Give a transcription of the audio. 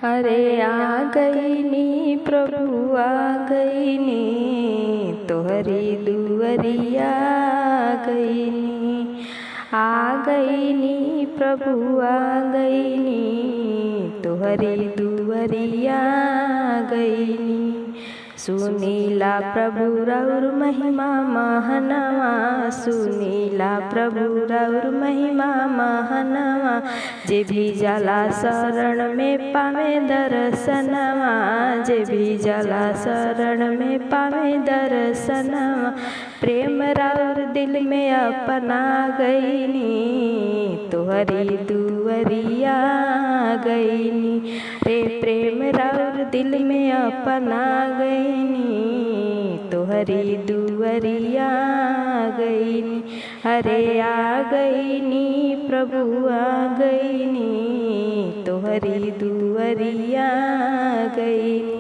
अरे आ गई नी प्रभु आ गई नी, तोहरी दुअरिया आ गई नी। आ गई नी प्रभु आ गई नी, तोहरी दुअरिया आ गई नी। सुनीला प्रभु रौर महिमा महनवा, सुनीला प्रभु रौर महिमा महनवा। जे भी जाला शरण में पावे दर्शनवा, जे भी जाला शरण में पावे दर्शनवा। प्रेम रौर दिल में अपना गईनी, तोहरी दुअरिया गईनी। रे प्रेम रौर दिल में अपना गईनी, तोहरी दुअरिया गईनी। अरे आ गईनी प्रभु आ गईनी, तोहरी दुअरिया गईनी।